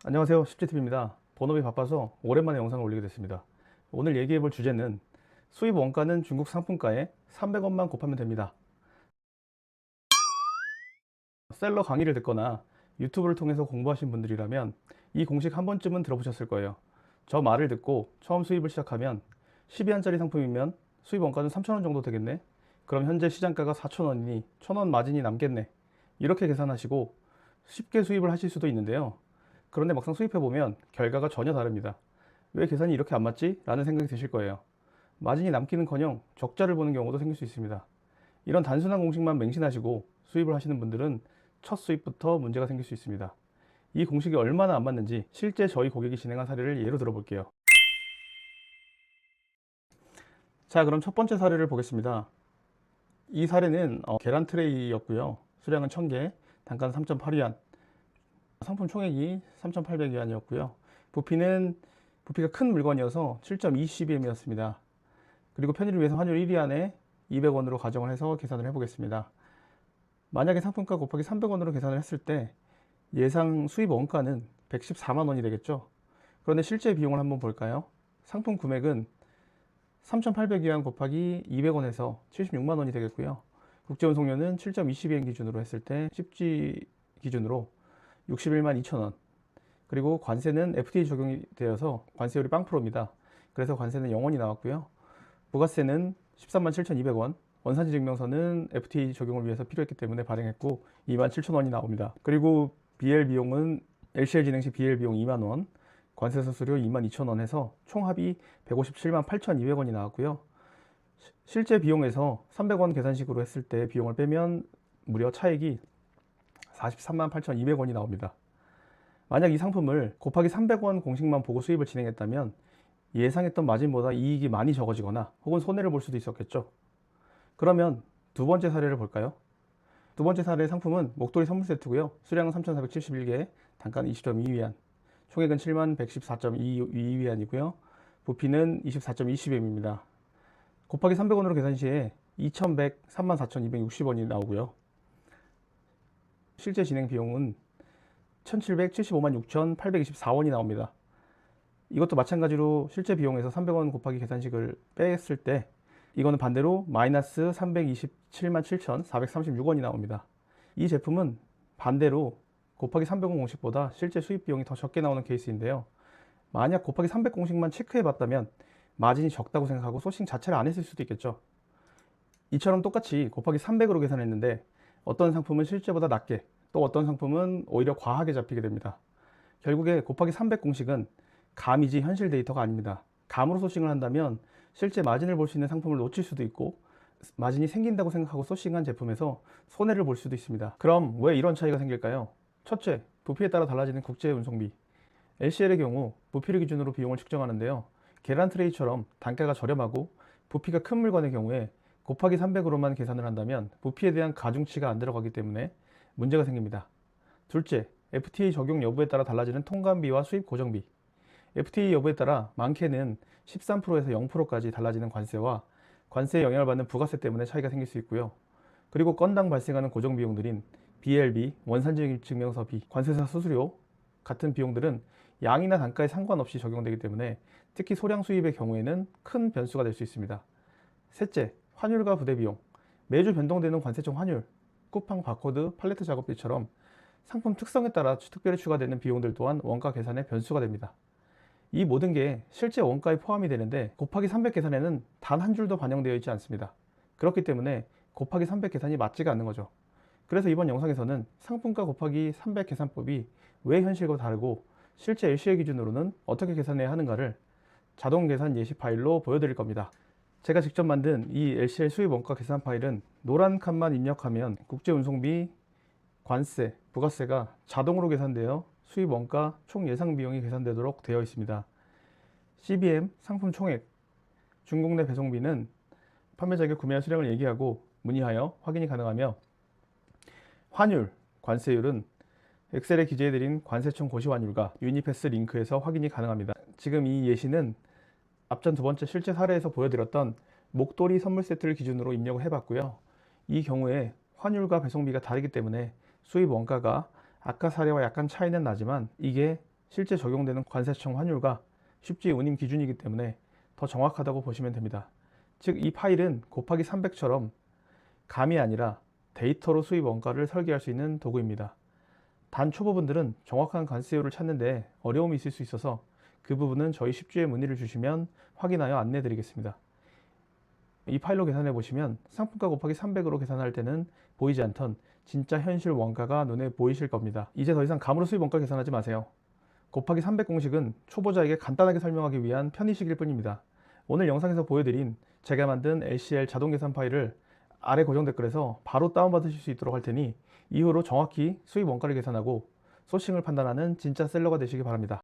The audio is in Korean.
안녕하세요, 십지TV입니다. 본업이 바빠서 오랜만에 영상을 올리게 됐습니다. 오늘 얘기해 볼 주제는 수입 원가는 중국 상품가에 300원만 곱하면 됩니다. 셀러 강의를 듣거나 유튜브를 통해서 공부하신 분들이라면 이 공식 한 번쯤은 들어보셨을 거예요. 저 말을 듣고 처음 수입을 시작하면 12원짜리 상품이면 수입 원가는 3,000원 정도 되겠네? 그럼 현재 시장가가 4,000원이니 1,000원 마진이 남겠네? 이렇게 계산하시고 쉽게 수입을 하실 수도 있는데요. 그런데 막상 수입해보면 결과가 전혀 다릅니다. 왜 계산이 이렇게 안 맞지? 라는 생각이 드실 거예요. 마진이 남기는커녕 적자를 보는 경우도 생길 수 있습니다. 이런 단순한 공식만 맹신하시고 수입을 하시는 분들은 첫 수입부터 문제가 생길 수 있습니다. 이 공식이 얼마나 안 맞는지 실제 저희 고객이 진행한 사례를 예로 들어볼게요. 자, 그럼 첫 번째 사례를 보겠습니다. 이 사례는 계란 트레이였고요. 수량은 1000개, 단가는 3.8위안, 상품 총액이 3,800위안이었고요. 부피가 큰 물건이어서 7.20g이었습니다. 그리고 편의를 위해서 환율 1위 안에 200원으로 가정을 해서 계산을 해보겠습니다. 만약에 상품가 곱하기 300원으로 계산을 했을 때 예상 수입 원가는 114만 원이 되겠죠. 그런데 실제 비용을 한번 볼까요? 상품 구매액은 3,800위안 곱하기 200원에서 76만 원이 되겠고요. 국제운송료는 7.20엔 기준으로 했을 때 10G 기준으로 61만 2천 원. 그리고 관세는 FTA 적용이 되어서 관세율이 0%입니다. 그래서 관세는 0원이 나왔고요. 부가세는 13만 7,200원. 원산지 증명서는 FTA 적용을 위해서 필요했기 때문에 발행했고 2만 7천 원이 나옵니다. 그리고 BL 비용은 LCL 진행 시 BL 비용 2만 원, 관세서 수수료 2만 2천 원 해서 총합이 157만 8,200원이 나왔고요. 실제 비용에서 300원 계산식으로 했을 때 비용을 빼면 무려 차액이 43만 8,200원이 나옵니다. 만약 이 상품을 곱하기 300원 공식만 보고 수입을 진행했다면 예상했던 마진보다 이익이 많이 적어지거나 혹은 손해를 볼 수도 있었겠죠. 그러면 두 번째 사례를 볼까요? 두 번째 사례의 상품은 목도리 선물 세트고요. 수량은 3,471개, 단가는 20.2위안, 총액은 7만 114.2위안이고요. 부피는 24.20m입니다. 곱하기 300원으로 계산 시에 2,100, 34,260원이 나오고요. 실제 진행 비용은 1,775만 6,824원이 나옵니다. 이것도 마찬가지로 실제 비용에서 300원 곱하기 계산식을 뺐을 때 이거는 반대로 마이너스 327만 7,436원이 나옵니다. 이 제품은 반대로 곱하기 300원 공식보다 실제 수입 비용이 더 적게 나오는 케이스인데요. 만약 곱하기 300 공식만 체크해 봤다면 마진이 적다고 생각하고 소싱 자체를 안 했을 수도 있겠죠. 이처럼 똑같이 곱하기 300으로 계산했는데 어떤 상품은 실제보다 낮게, 또 어떤 상품은 오히려 과하게 잡히게 됩니다. 결국에 곱하기 300 공식은 감이지 현실 데이터가 아닙니다. 감으로 소싱을 한다면 실제 마진을 볼 수 있는 상품을 놓칠 수도 있고 마진이 생긴다고 생각하고 소싱한 제품에서 손해를 볼 수도 있습니다. 그럼 왜 이런 차이가 생길까요? 첫째, 부피에 따라 달라지는 국제 운송비. LCL의 경우 부피를 기준으로 비용을 측정하는데요. 계란 트레이처럼 단가가 저렴하고 부피가 큰 물건의 경우에 곱하기 300으로만 계산을 한다면 부피에 대한 가중치가 안 들어가기 때문에 문제가 생깁니다. 둘째, FTA 적용 여부에 따라 달라지는 통관비와 수입 고정비. FTA 여부에 따라 많게는 13%에서 0%까지 달라지는 관세와 관세에 영향을 받는 부가세 때문에 차이가 생길 수 있고요. 그리고 건당 발생하는 고정 비용들인 BLB, 원산지 증명서비, 관세사 수수료 같은 비용들은 양이나 단가에 상관없이 적용되기 때문에 특히 소량 수입의 경우에는 큰 변수가 될 수 있습니다. 셋째, 환율과 부대 비용. 매주 변동되는 관세청 환율, 쿠팡 바코드, 팔레트 작업비처럼 상품 특성에 따라 특별히 추가되는 비용들 또한 원가 계산의 변수가 됩니다. 이 모든 게 실제 원가에 포함이 되는데 곱하기 300 계산에는 단 한 줄도 반영되어 있지 않습니다. 그렇기 때문에 곱하기 300 계산이 맞지가 않는 거죠. 그래서 이번 영상에서는 상품가 곱하기 300 계산법이 왜 현실과 다르고 실제 LCL 기준으로는 어떻게 계산해야 하는가를 자동 계산 예시 파일로 보여드릴 겁니다. 제가 직접 만든 이 LCL 수입 원가 계산 파일은 노란 칸만 입력하면 국제운송비, 관세, 부가세가 자동으로 계산되어 수입 원가 총 예상 비용이 계산되도록 되어 있습니다. CBM 상품 총액, 중국 내 배송비는 판매자에게 구매한 수량을 얘기하고 문의하여 확인이 가능하며 환율, 관세율은 엑셀에 기재해드린 관세청 고시환율과 유니패스 링크에서 확인이 가능합니다. 지금 이 예시는 앞전 두 번째 실제 사례에서 보여드렸던 목도리 선물 세트를 기준으로 입력을 해봤고요. 이 경우에 환율과 배송비가 다르기 때문에 수입 원가가 아까 사례와 약간 차이는 나지만 이게 실제 적용되는 관세청 환율과 쉽지의 운임 기준이기 때문에 더 정확하다고 보시면 됩니다. 즉 이 파일은 곱하기 300처럼 감이 아니라 데이터로 수입 원가를 설계할 수 있는 도구입니다. 단 초보분들은 정확한 관세율을 찾는데 어려움이 있을 수 있어서 그 부분은 저희 쉽주에 문의를 주시면 확인하여 안내 드리겠습니다. 이 파일로 계산해 보시면 상품가 곱하기 300으로 계산할 때는 보이지 않던 진짜 현실 원가가 눈에 보이실 겁니다. 이제 더 이상 감으로 수입 원가 계산하지 마세요. 곱하기 300 공식은 초보자에게 간단하게 설명하기 위한 편의식일 뿐입니다. 오늘 영상에서 보여드린 제가 만든 LCL 자동 계산 파일을 아래 고정 댓글에서 바로 다운받으실 수 있도록 할 테니 이후로 정확히 수입 원가를 계산하고 소싱을 판단하는 진짜 셀러가 되시기 바랍니다.